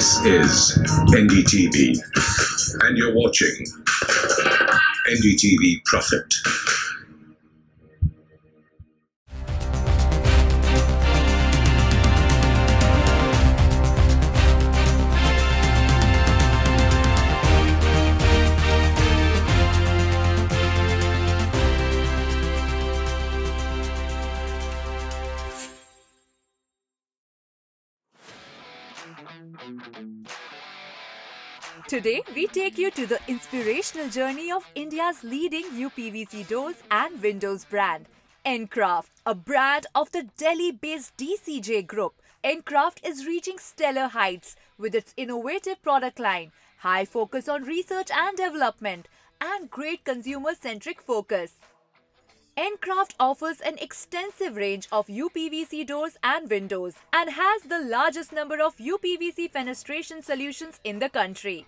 This is NDTV, and you're watching NDTV Profit. Today, we take you to the inspirational journey of India's leading UPVC doors and windows brand, Encraft, a brand of the Delhi-based DCJ Group. Encraft is reaching stellar heights with its innovative product line, high focus on research and development, and great consumer-centric focus. Encraft offers an extensive range of UPVC doors and windows and has the largest number of UPVC fenestration solutions in the country.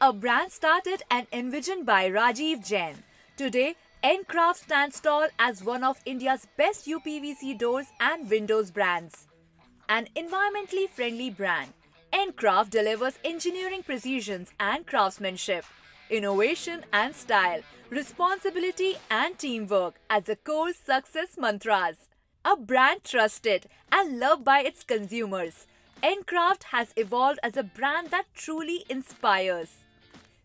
A brand started and envisioned by Rajiv Jain. Today, Encraft stands tall as one of India's best UPVC doors and windows brands. An environmentally friendly brand, Encraft delivers engineering precision and craftsmanship, innovation and style, responsibility and teamwork as the core success mantras. A brand trusted and loved by its consumers, Encraft has evolved as a brand that truly inspires.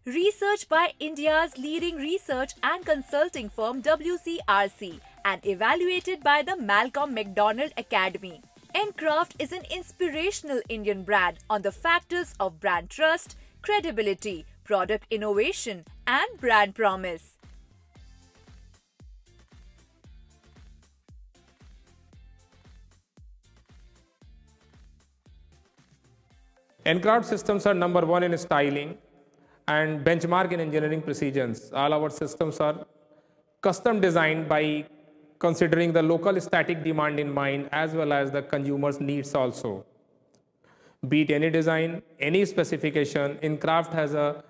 Researched by India's leading research and consulting firm WCRC and evaluated by the Malcolm McDonald Academy, Encraft is an inspirational Indian brand on the factors of brand trust, credibility, product innovation, and brand promise. Encraft systems are number one in styling and benchmark in engineering precisions. All our systems are custom designed by considering the local static demand in mind as well as the consumer's needs also. Beat any design, any specification, Encraft has a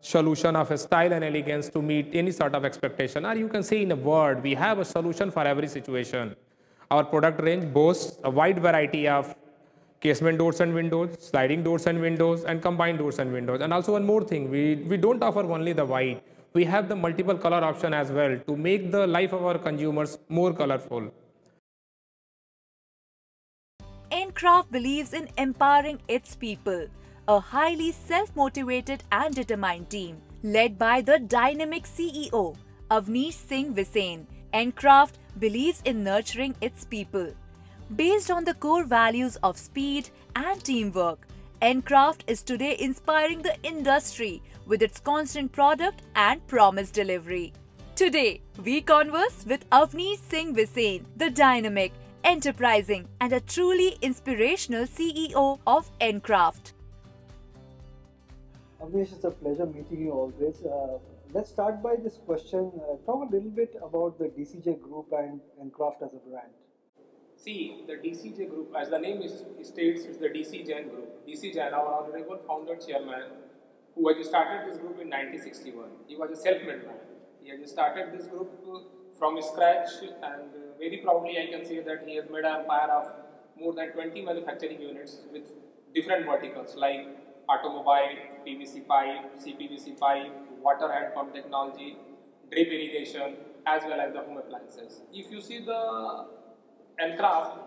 solution of a style and elegance to meet any sort of expectation. Or you can say in a word, we have a solution for every situation. Our product range boasts a wide variety of casement doors and windows, sliding doors and windows, and combined doors and windows. And also one more thing, we don't offer only the white. We have the multiple color option as well to make the life of our consumers more colorful. Encraft believes in empowering its people, a highly self-motivated and determined team led by the dynamic CEO, Avnish Singh Visain. Encraft believes in nurturing its people. Based on the core values of speed and teamwork, Encraft is today inspiring the industry with its constant product and promise delivery. Today, we converse with Avnish Singh Visain, the dynamic, enterprising and a truly inspirational CEO of Encraft. Avnish, it's a pleasure meeting you always. Let's start by this question. Talk a little bit about the DCJ Group and Encraft as a brand. See, the DCJ Group, as the name states, is the DC Jain Group. DC Jain, our honorable founder chairman, who had started this group in 1961. He was a self-made man. He had started this group from scratch, and very proudly I can say that he has made an empire of more than 20 manufacturing units with different verticals like automobile, PVC pipe, CPVC pipe, water hand pump technology, drip irrigation, as well as the home appliances. If you see the Encraft,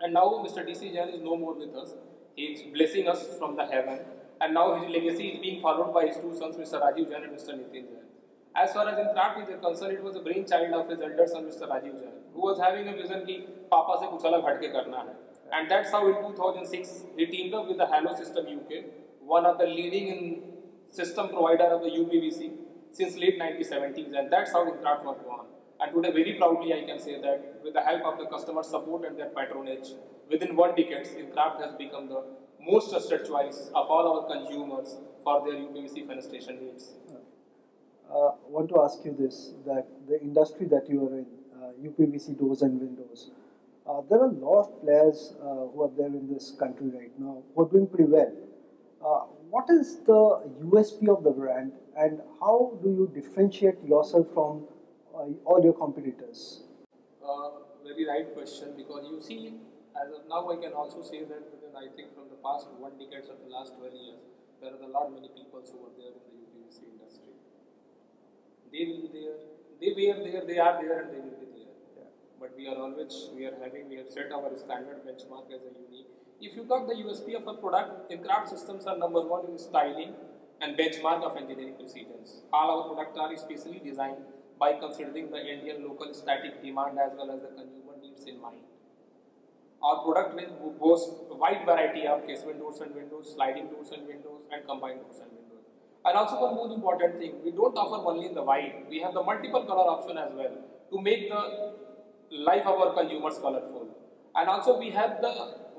and now Mr. DC Jain is no more with us. He is blessing us from the heaven, and now his legacy is being followed by his two sons, Mr. Rajiv Jain and Mr. Nitin Jain. As far as Encraft is concerned, it was a brainchild of his elder son, Mr. Rajiv Jain, who was having a vision कि पापा से कुछ अलग हटके करना है. And that's how in 2006 he teamed up with the Halo System UK, one of the leading system provider of the UPVC since late 1970s, and that's how Encraft was born. And today, very proudly, I can say that with the help of the customer support and their patronage, within 1 decade, Encraft has become the most trusted choice of all our consumers for their UPVC fenestration needs. I want to ask you this, that the industry that you are in, UPVC doors and windows, there are a lot of players who are there in this country right now who are doing pretty well. What is the USP of the brand and how do you differentiate yourself from all your competitors? Very right question, because you see, as of now, I can also say that within I think from the past 1 decade of the last 12 years, there are a lot many people who were there in the UPVC industry. They will be there. They were there. They are there, and they will be there. Yeah. But we have set our standard benchmark as a unique. If you talk the USP of a product, Incraft systems are number one in styling and benchmark of engineering procedures. All our products are specially designed by considering the Indian local static demand as well as the consumer needs in mind. Our product range boasts a wide variety of casement doors and windows, sliding doors and windows, and combined doors and windows. And also one more important thing, we don't offer only in the white, we have the multiple color option as well to make the life of our consumers colorful. And also we have the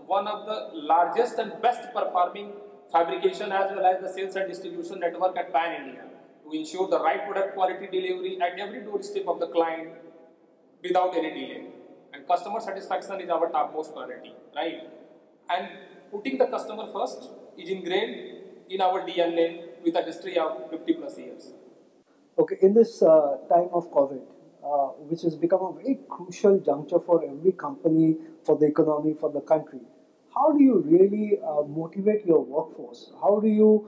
one of the largest and best performing fabrication as well as the sales and distribution network at Pan India to ensure the right product quality delivery at every doorstep of the client without any delay. And customer satisfaction is our topmost priority, right? And putting the customer first is ingrained in our DNA with a history of 50 plus years. Okay, in this time of COVID, which has become a very crucial juncture for every company, for the economy, for the country, how do you really motivate your workforce? How do you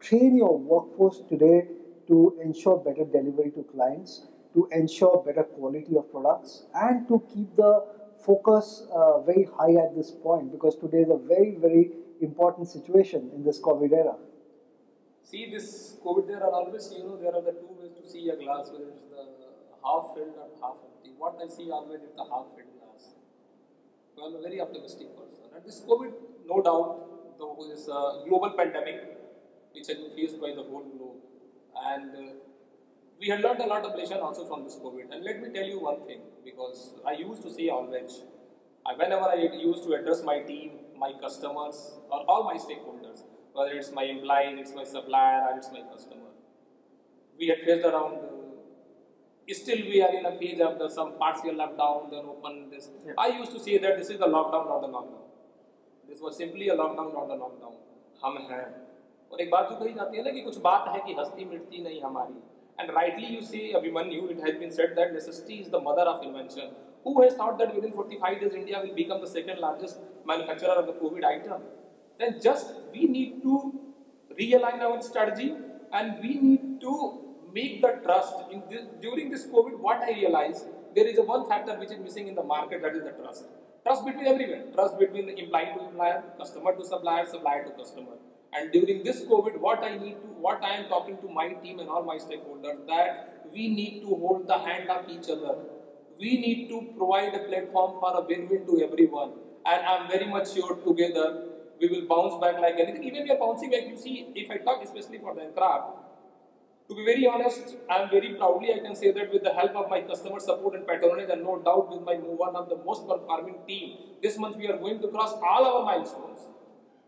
train your workforce today to ensure better delivery to clients, to ensure better quality of products, and to keep the focus very high at this point? Because today is a very, very important situation in this COVID era. See, this COVID, there are always, there are the two ways to see a glass, whether it's the half filled or half empty. What I see always is the half filled glass. So I'm a very optimistic person. And this COVID, no doubt, though this global pandemic, which has been faced by the whole globe. And we had learned a lot of lesson also from this COVID. And let me tell you one thing, because I used to say always, whenever I used to address my team, my customers, or all my stakeholders, whether it's my employee, it's my supplier, or it's my customer, we had faced around. Still, we are in a phase of some partial lockdown, then open this. Yeah. I used to say that this is the lockdown, not the lockdown. This was simply a lockdown, not the lockdown. हम हैं. और एक बात जो कही जाती है ना कि कुछ बात है कि हस्ती मिटती नहीं हमारी. And rightly you say, Abhimanyu, it has been said that necessity is the mother of invention. Who has thought that within 45 days India will become the second largest manufacturer of the COVID item? Then just we need to realign our strategy and we need to make the trust. During this COVID, what I realized, there is a one factor which is missing in the market, that is the trust. Trust between everywhere. Trust between the employee to employer, customer to supplier, supplier to customer. And during this COVID, what I am talking to my team and all my stakeholders, that we need to hold the hand of each other. We need to provide a platform for a win-win to everyone. And I'm very much sure together we will bounce back like anything. Even we are bouncing back, you see, if I talk especially for the Incraft, to be very honest, I am very proudly, I can say that with the help of my customer support and patronage, and no doubt with my one of the most performing team, this month we are going to cross all our milestones,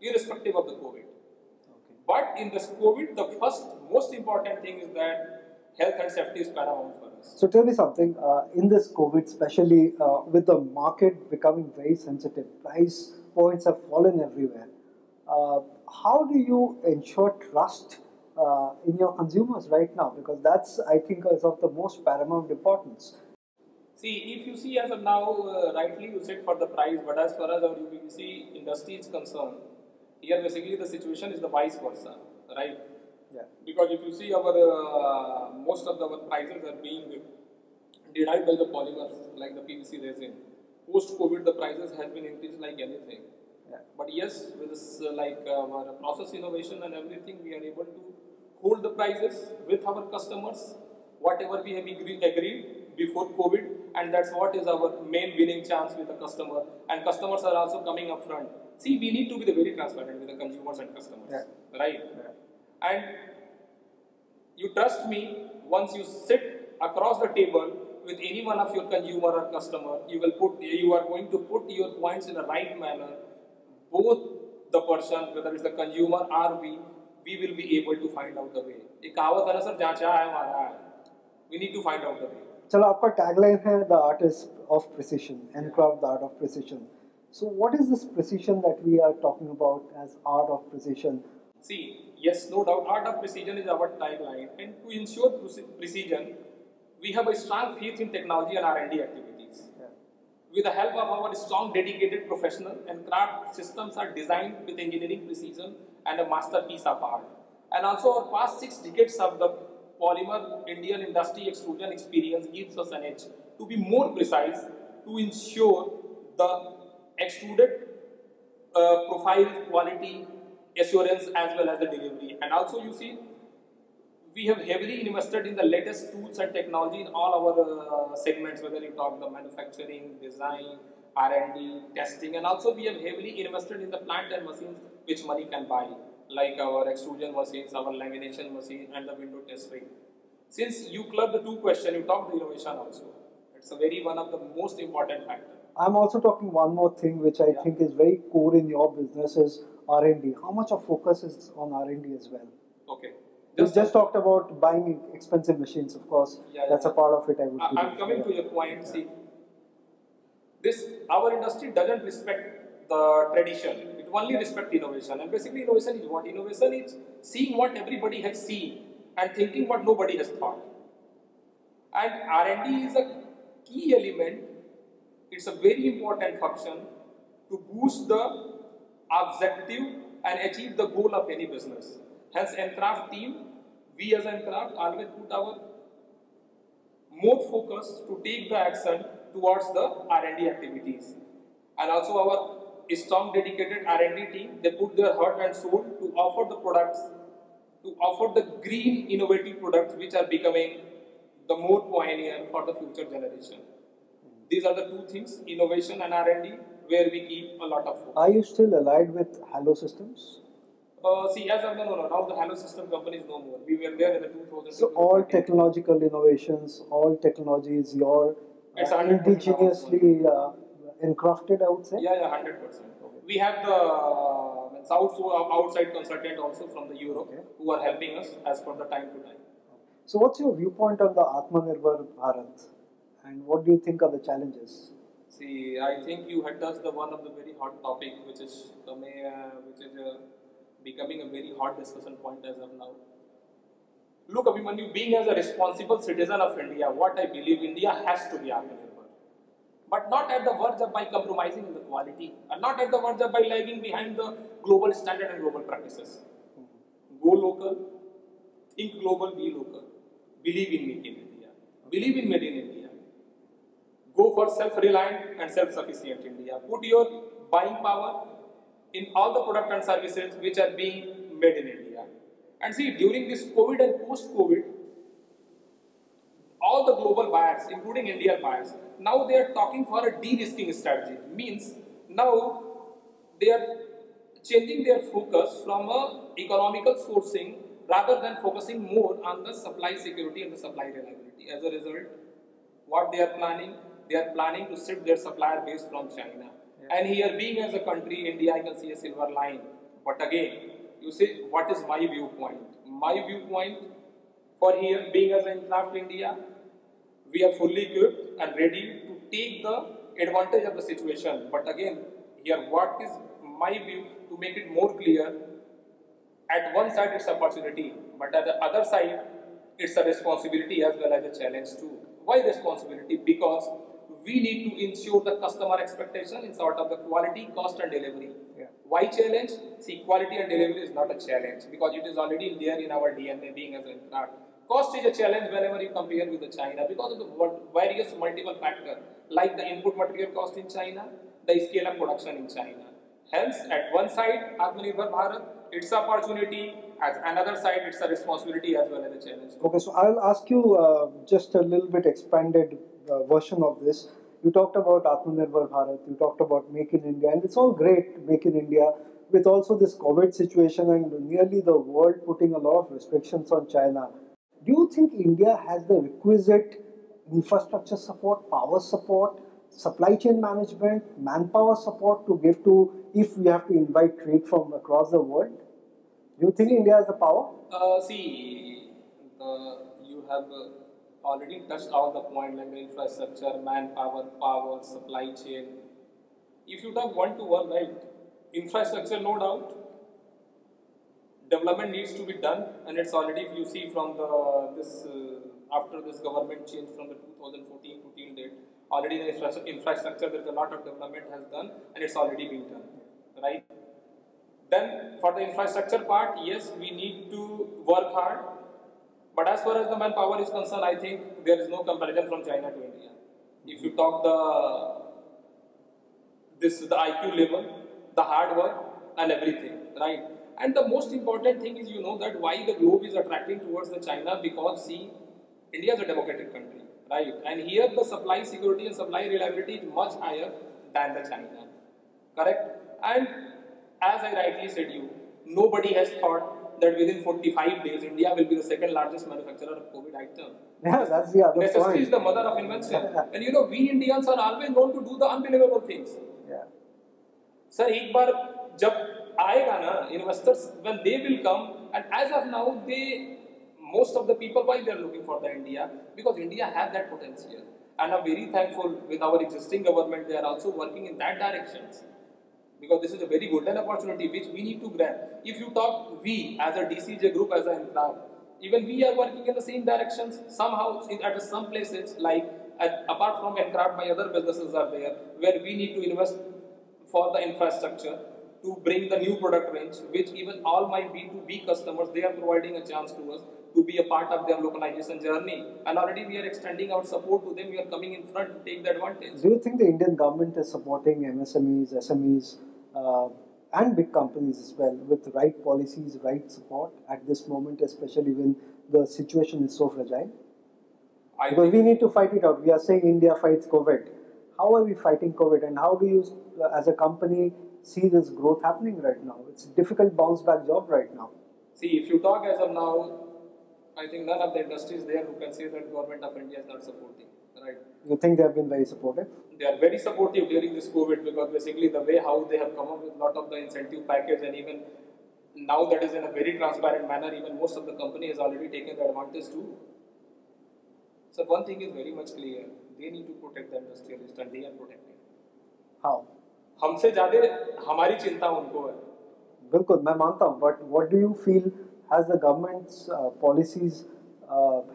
irrespective of the COVID. Okay. But in this COVID, the first most important thing is that health and safety is paramount for us. So tell me something, in this COVID, especially with the market becoming very sensitive, price points have fallen everywhere. How do you ensure trust in your consumers right now? Because that's, I think, is of the most paramount importance. See, if you see as of now, rightly you said for the price, but as far as our UPVC industry is concerned, here basically the situation is the vice versa, right? Yeah. Because if you see our most of our prices are being derived by the polymers like the PVC resin. Post-COVID, the prices has been increased like anything. Yeah. But yes, with this our process innovation and everything, we are able to hold the prices with our customers, whatever we have agreed before COVID, and that's what is our main winning chance with the customer. And customers are also coming up front. See, we need to be very transparent with the consumers and customers, right? Yeah. And you trust me, once you sit across the table with any one of your consumer or customer, you are going to put your points in the right manner. Both the person, whether it's the consumer or we will be able to find out the way. एक कहावत है ना sir, जहाँ चाहा है वहाँ है. We need to find out the way. चलो, आपका tagline है the art of precision, Incraft, the art of precision. So what is this precision that we are talking about as art of precision? See, yes, no doubt, art of precision is our tagline, and to ensure precision, we have a strong faith in technology and R&D activities. Yeah. With the help of our strong, dedicated professional, and craft systems are designed with engineering precision and a masterpiece of art. And also, our past 6 decades of the polymer Indian industry extrusion experience gives us an edge to be more precise to ensure the extruded profile, quality, assurance, as well as the delivery. And also, you see, we have heavily invested in the latest tools and technology in all our segments, whether you talk the manufacturing, design, R&D, testing, and also we have heavily invested in the plant and machines which money can buy, like our extrusion machines, our lamination machine, and the window test ring. Since you clubbed the two questions, you talked the innovation also. It's a very one of the most important factor. I'm also talking one more thing which I think is very core in your business is R&D. How much of focus is on R&D as well? Okay. We just talked about buying expensive machines, of course. That's a part of it. I'm coming to your point. See, this our industry doesn't respect the tradition. It only respects innovation. And basically, innovation is what? Innovation is seeing what everybody has seen and thinking what nobody has thought. And R&D is a key element. It's a very important function to boost the objective and achieve the goal of any business. Hence, Encraft team, we as Encraft always put our more focus to take the action towards the R&D activities. And also our strong dedicated R&D team, they put their heart and soul to offer the products, to offer the green innovative products which are becoming the more pioneer for the future generation. These are the two things, innovation and R&D, where we keep a lot of focus. Are you still allied with Halo Systems? See, as of now the Halo System company is no more. We were there in the 2000. So all technological innovations, all technology is your It's 100% indigenously encrafted, I would say? Yeah, 100%. Okay. We have the outside consultant also from the Europe who are helping us as per the time to time. So what's your viewpoint on the Atmanirbhar Bharat? And what do you think are the challenges? See, I think you had touched the one of the very hot topic which is becoming a very hot discussion point as of now. Look, Abhimanyu, being as a responsible citizen of India, what I believe India has to be Atmanirbhar. But not at the verge of by compromising in the quality, and not at the verge of by lagging behind the global standard and global practices. Go local, think global, be local. Believe in Make in India. Believe in Made in India. Go for self-reliant and self-sufficient India. Put your buying power in all the products and services which are being made in India. And see, during this COVID and post-COVID, all the global buyers, including Indian buyers, now they are talking for a de-risking strategy. Means now they are changing their focus from a economical sourcing rather than focusing more on the supply security and the supply reliability. As a result, what they are planning to shift their supplier base from China. And here, being as a country, India, I can see a silver line. But again, you say, what is my viewpoint? My viewpoint for here, being as an Encraft India, we are fully equipped and ready to take the advantage of the situation. But again, here, what is my view to make it more clear? At one side, it's opportunity, but at the other side, it's a responsibility as well as a challenge too. Why responsibility? Because we need to ensure the customer expectation in sort of the quality, cost and delivery. Why challenge? See, quality and delivery is not a challenge because it is already there in our DNA being as an Encraft. Cost is a challenge whenever you compare with the China because of the various multiple factors like the input material cost in China, the scale of production in China. Hence, at one side, Atmanirbhar Bharat, it's an opportunity. At another side, it's a responsibility as well as a challenge. Okay, so I'll ask you just a little bit expanded version of this. You talked about Atmanirbhar Bharat, you talked about Make in India, and it's all great, Make in India, with also this COVID situation and nearly the world putting a lot of restrictions on China. Do you think India has the requisite infrastructure support, power support, supply chain management, manpower support to give to if we have to invite trade from across the world? Do you think India has the power? You have already touched all the points like the infrastructure, manpower, power, supply chain. If you talk one-to-one, right, infrastructure, no doubt, development needs to be done, and it's already, if you see from the after this government change from the 2014 to till date, Already the infrastructure, there's a lot of development has done and it's already been done, right? Then for the infrastructure part, yes, we need to work hard. But as far as the manpower is concerned, I think there is no comparison from China to India. If you talk the IQ level, the hard work and everything, right? And the most important thing is, you know, that why the globe is attracting towards the China, because see, India is a democratic country, right? And here the supply security and supply reliability is much higher than the China, correct? And as I rightly said you, nobody has thought that within 45 days India will be the second largest manufacturer of COVID item. Yeah, that's the other Necessity point. is the mother of invention. And you know, we Indians are always known to do the unbelievable things. Yeah. Sir, एक बार जब आएगा ना, investors, when they will come, and as of now, most of the people, why they are looking for the India? Because India has that potential. And I'm very thankful with our existing government, they are also working in that directions. Because this is a very golden opportunity which we need to grab. If you talk, we as a DCJ group, as an Encraf, even we are working in the same directions. Somehow, at some places, like apart from Encraf, my other businesses are there, where we need to invest for the infrastructure to bring the new product range, which even all my B2B customers, they are providing a chance to us to be a part of their localization journey. And already we are extending our support to them. We are coming in front to take the advantage. Do you think the Indian government is supporting MSMEs, SMEs, and big companies as well with right policies, right support at this moment, especially when the situation is so fragile? Because we need to fight it out. We are saying India fights COVID. How are we fighting COVID, and how do you, as a company, see this growth happening right now? It's a difficult bounce back job right now. See, if you talk as of now, I think none of the industries there who can say that government of India is not supporting, right? You think they have been very supportive? They are very supportive during this COVID, because basically the way how they have come up with a lot of the incentive package, and even now that is in a very transparent manner, even most of the company has already taken the advantage too. So one thing is very much clear, they need to protect the industrialist and they are protecting. How? हमसे ज़्यादा हमारी चिंता उनको है. बिल्कुल मैं मानता हूँ, but what do you feel, has the government's policies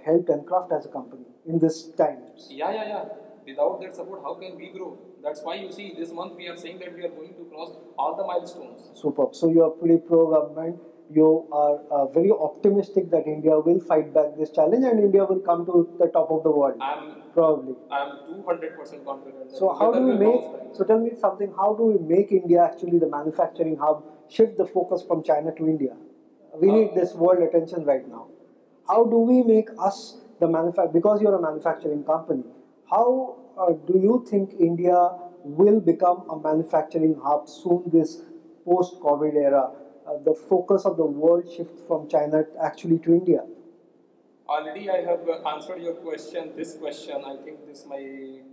helped Encraft as a company in this times? Yeah. Without that support, how can we grow? That's why you see this month we are saying that we are going to cross all the milestones. Superb. So you are pretty pro-government. You are very optimistic that India will fight back this challenge and India will come to the top of the world. Probably. I'm 200% confident. So how do we make? So tell me something. How do we make India actually the manufacturing hub? Shift the focus from China to India. We need this world attention right now. How do we make us the manufacturer? Because you're a manufacturing company. How do you think India will become a manufacturing hub soon? This post-COVID era, the focus of the world shifts from China actually to India. Already I have answered your question, this question, I think this is my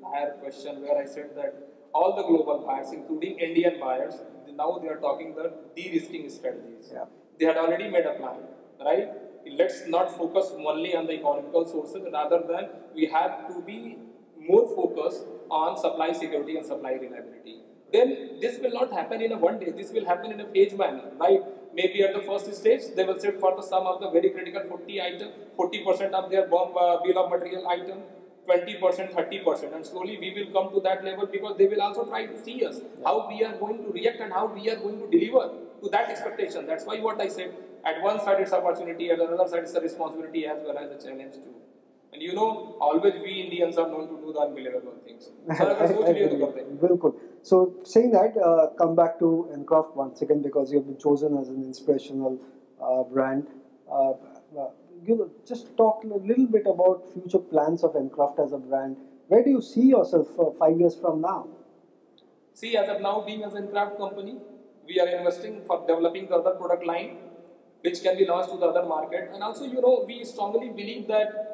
prior question, where I said that all the global buyers, including Indian buyers, now they are talking the de-risking strategies. Yeah. They had already made a plan, right? Let's not focus only on the economical sources, rather than we have to be more focused on supply security and supply reliability. Then this will not happen in a one day, this will happen in a phase manner, right? Maybe at the first stage, they will set for the sum of the very critical 40% of their bill of material item, 20%, 30%, and slowly we will come to that level, because they will also try to see us, how we are going to react and how we are going to deliver to that expectation. That's why what I said, at one side it's opportunity, at another side it's a responsibility as well as a challenge too. And you know, always we Indians are known to do the unbelievable things. So saying that, come back to Encraft once again, because you have been chosen as an inspirational brand. Just talk a little bit about future plans of Encraft as a brand. Where do you see yourself 5 years from now? See, as of now, being as an Encraft company, we are investing for developing the other product line, which can be launched to the other market. And also, you know, we strongly believe that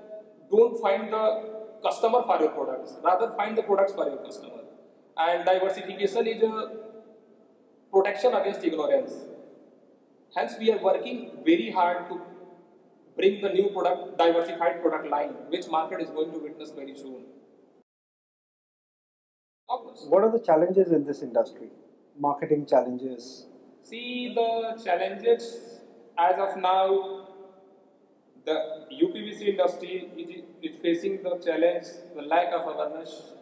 don't find the customer for your products, rather find the products for your customer. And diversification is a protection against ignorance. Hence, we are working very hard to bring the new product, diversified product line, which market is going to witness very soon. What are the challenges in this industry? Marketing challenges? See, the challenges as of now, the UPVC industry is facing the challenge, the lack of awareness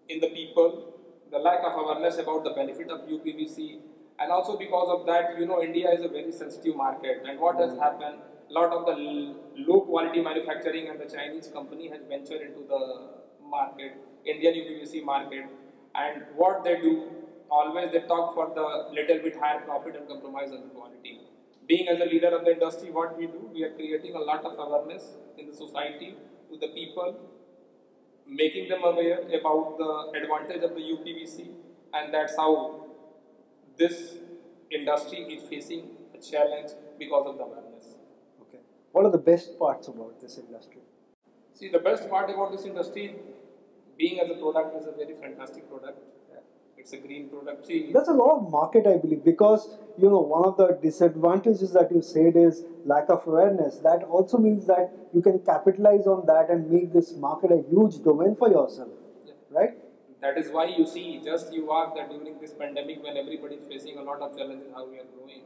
in the people, the lack of awareness about the benefit of UPVC, and also because of that, India is a very sensitive market. And what has happened, a lot of the low quality manufacturing and the Chinese company has ventured into the market, Indian UPVC market, and what they do, always they talk for the little bit higher profit and compromise on the quality. Being as a leader of the industry, what we do, we are creating a lot of awareness in the society to the people, making them aware about the advantage of the UPVC, and that's how this industry is facing a challenge because of the awareness. Okay. What are the best parts about this industry? See, the best part about this industry, being as a product, is a very fantastic product. It's a green product. See, There's a lot of market, I believe, because one of the disadvantages that you said is lack of awareness. That also means that you can capitalize on that and make this market a huge domain for yourself, right? that is why you see, just you ask that during this pandemic when everybody is facing a lot of challenges, how we are growing.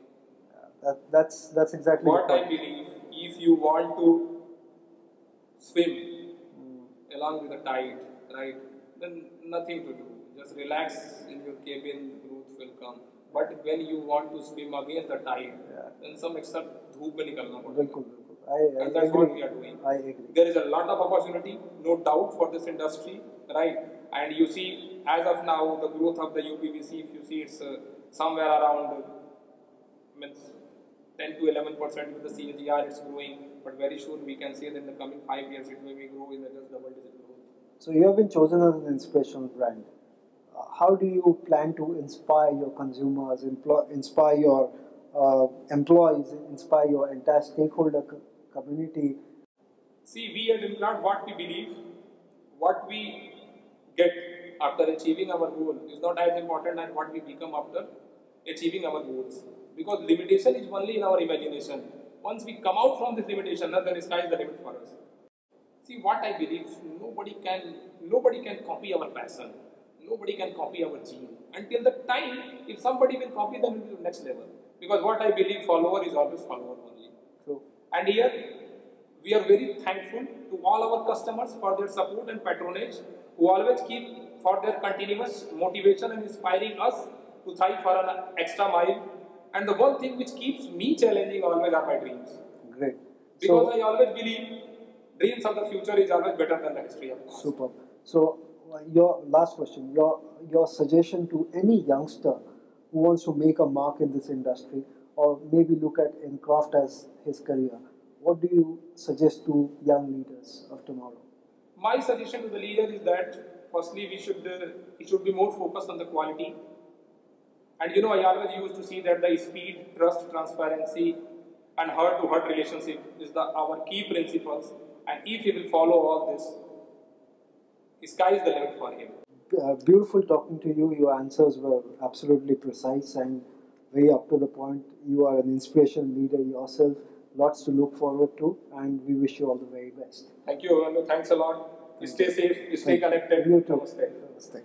That's exactly What the I point. believe, if you want to swim along with the tide, right, then nothing to do. Just relax in your cabin, growth will come. But when you want to swim against the tide, then some extra धूप में निकलना पड़ेगा. बिल्कुल बिल्कुल. And that's what we are doing. I agree. There is a lot of opportunity, no doubt, for this industry, right? And you see, as of now, the growth of the UPVC, if you see, it's somewhere around means 10 to 11% with the CAGR, it's growing. But very soon we can say that in the coming 5 years, it may be grow in the just double-digit growth. So you have been chosen as an inspirational brand. How do you plan to inspire your consumers, inspire your employees, inspire your entire stakeholder community? See, we at Implant, what we believe, what we get after achieving our goal is not as important as what we become after achieving our goals. Because limitation is only in our imagination. Once we come out from this limitation, then the sky is the limit for us. See, what I believe, nobody can copy our passion. Nobody can copy our gene. Until the time, if somebody will copy, then we will be to the next level. Because what I believe, follower is always follower only. True. And here, we are very thankful to all our customers for their support and patronage, who always keep for their continuous motivation and inspiring us to thrive for an extra mile. And the one thing which keeps me challenging always are my dreams. Great. Because I always believe dreams of the future is always better than the history of the past. Super. So your last question, your suggestion to any youngster who wants to make a mark in this industry, or maybe look at Encraft as his career, what do you suggest to young leaders of tomorrow? My suggestion to the leader is that firstly he should be more focused on the quality. And I always used to see that the speed, trust, transparency, and heart-to-heart relationship is our key principles. And if he will follow all this, the sky is the limit for him. Beautiful talking to you. Your answers were absolutely precise and very up to the point. You are an inspirational leader yourself. Lots to look forward to, and we wish you all the very best. Thank you, Avandu. Thanks a lot. Stay safe, stay connected. You too. Namaste. Namaste.